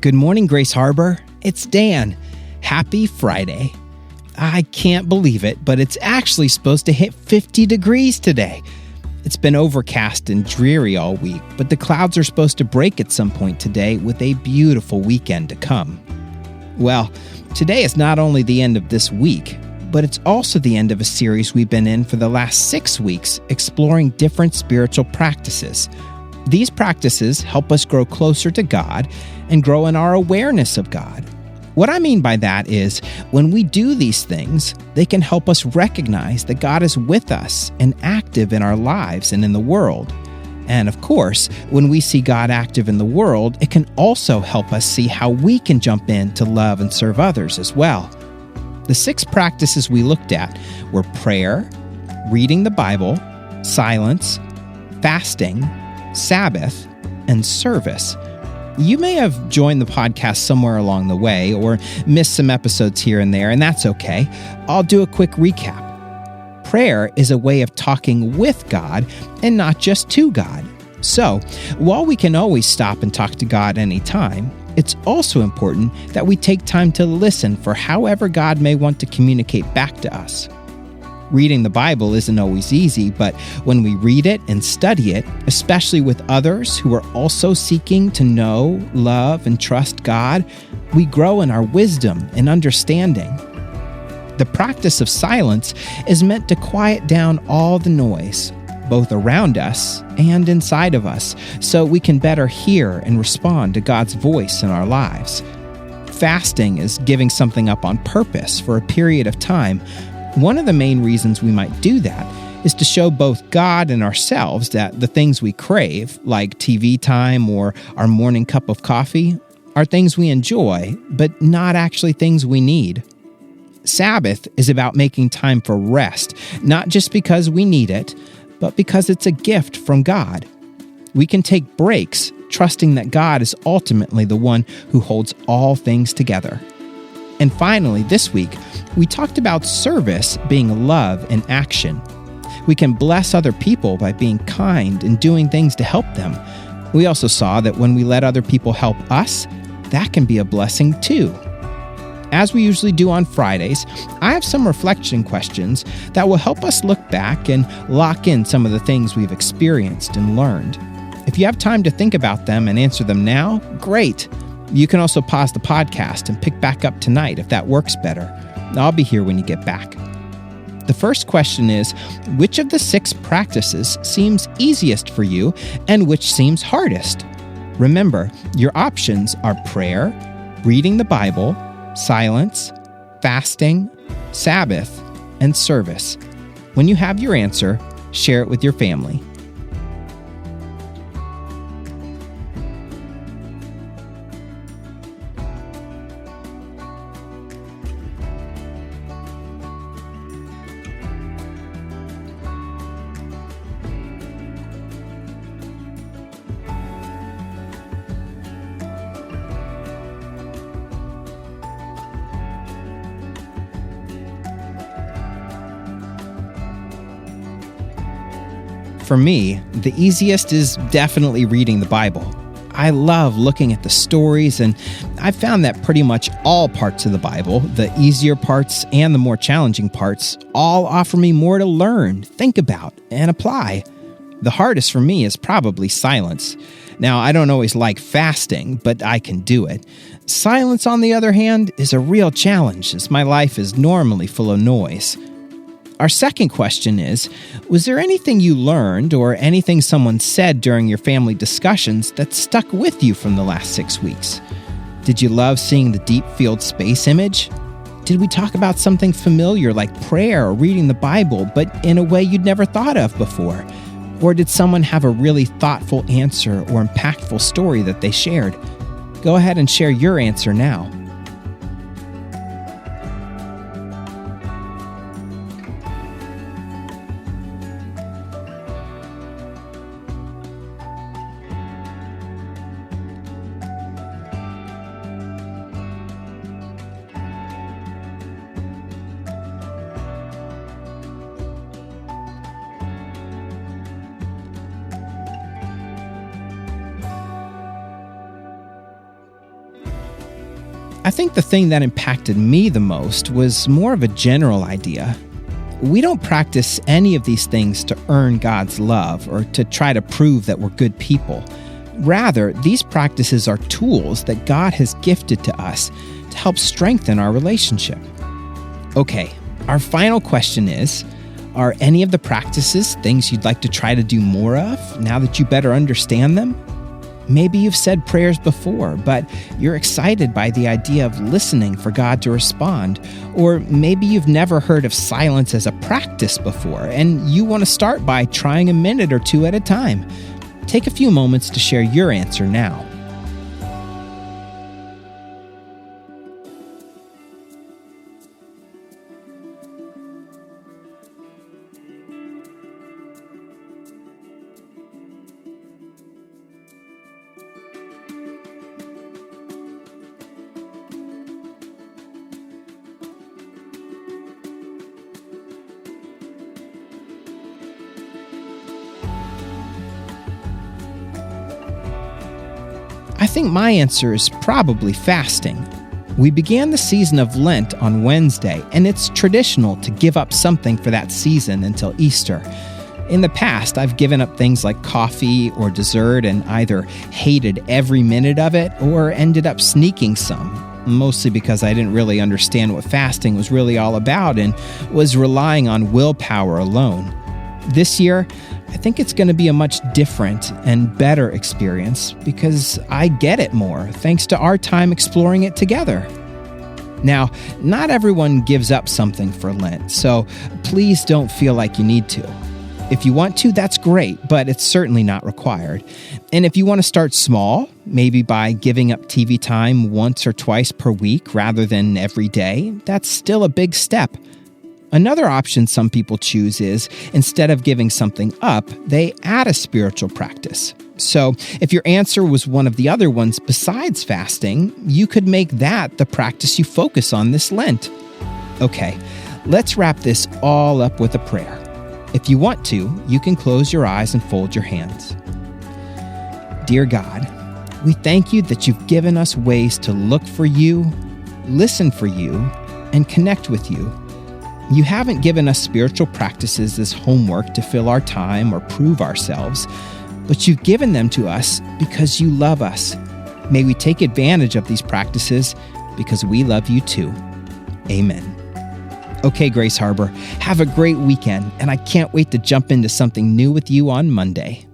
Good morning, Grace Harbor. It's Dan. Happy Friday. I can't believe it, but it's actually supposed to hit 50 degrees today. It's been overcast and dreary all week, but the clouds are supposed to break at some point today with a beautiful weekend to come. Well, today is not only the end of this week, but it's also the end of a series we've been in for the last 6 weeks exploring different spiritual practices. These practices help us grow closer to God and grow in our awareness of God. What I mean by that is, when we do these things, they can help us recognize that God is with us and active in our lives and in the world. And of course, when we see God active in the world, it can also help us see how we can jump in to love and serve others as well. The 6 practices we looked at were prayer, reading the Bible, silence, fasting, Sabbath, and service. You may have joined the podcast somewhere along the way or missed some episodes here and there, and that's okay. I'll do a quick recap. Prayer is a way of talking with God and not just to God. So, while we can always stop and talk to God anytime, it's also important that we take time to listen for however God may want to communicate back to us. Reading the Bible isn't always easy, but when we read it and study it, especially with others who are also seeking to know, love, and trust God, we grow in our wisdom and understanding. The practice of silence is meant to quiet down all the noise, both around us and inside of us, so we can better hear and respond to God's voice in our lives. Fasting is giving something up on purpose for a period of time. One of the main reasons we might do that is to show both God and ourselves that the things we crave, like TV time or our morning cup of coffee, are things we enjoy, but not actually things we need. Sabbath is about making time for rest, not just because we need it, but because it's a gift from God. We can take breaks, trusting that God is ultimately the one who holds all things together. And finally, this week, we talked about service being love in action. We can bless other people by being kind and doing things to help them. We also saw that when we let other people help us, that can be a blessing too. As we usually do on Fridays, I have some reflection questions that will help us look back and lock in some of the things we've experienced and learned. If you have time to think about them and answer them now, great. You can also pause the podcast and pick back up tonight if that works better. I'll be here when you get back. The first question is, which of the 6 practices seems easiest for you and which seems hardest? Remember, your options are prayer, reading the Bible, silence, fasting, Sabbath, and service. When you have your answer, share it with your family. For me, the easiest is definitely reading the Bible. I love looking at the stories, and I've found that pretty much all parts of the Bible, the easier parts and the more challenging parts, all offer me more to learn, think about, and apply. The hardest for me is probably silence. Now, I don't always like fasting, but I can do it. Silence, on the other hand, is a real challenge, as my life is normally full of noise. Our second question is, was there anything you learned or anything someone said during your family discussions that stuck with you from the last 6 weeks? Did you love seeing the deep field space image? Did we talk about something familiar like prayer or reading the Bible, but in a way you'd never thought of before? Or did someone have a really thoughtful answer or impactful story that they shared? Go ahead and share your answer now. I think the thing that impacted me the most was more of a general idea. We don't practice any of these things to earn God's love or to try to prove that we're good people. Rather, these practices are tools that God has gifted to us to help strengthen our relationship. Okay, our final question is, are any of the practices things you'd like to try to do more of now that you better understand them? Maybe you've said prayers before, but you're excited by the idea of listening for God to respond. Or maybe you've never heard of silence as a practice before, and you want to start by trying a minute or two at a time. Take a few moments to share your answer now. I think my answer is probably fasting. We began the season of Lent on Wednesday, and it's traditional to give up something for that season until Easter. In the past, I've given up things like coffee or dessert and either hated every minute of it or ended up sneaking some, mostly because I didn't really understand what fasting was really all about and was relying on willpower alone. This year, I think it's going to be a much different and better experience because I get it more thanks to our time exploring it together. Now, not everyone gives up something for Lent, so please don't feel like you need to. If you want to, that's great, but it's certainly not required. And if you want to start small, maybe by giving up TV time once or twice per week rather than every day, that's still a big step. Another option some people choose is, instead of giving something up, they add a spiritual practice. So if your answer was one of the other ones besides fasting, you could make that the practice you focus on this Lent. Okay, let's wrap this all up with a prayer. If you want to, you can close your eyes and fold your hands. Dear God, we thank you that you've given us ways to look for you, listen for you, and connect with you. You haven't given us spiritual practices as homework to fill our time or prove ourselves, but you've given them to us because you love us. May we take advantage of these practices because we love you too. Amen. Okay, Grace Harbor, have a great weekend, and I can't wait to jump into something new with you on Monday.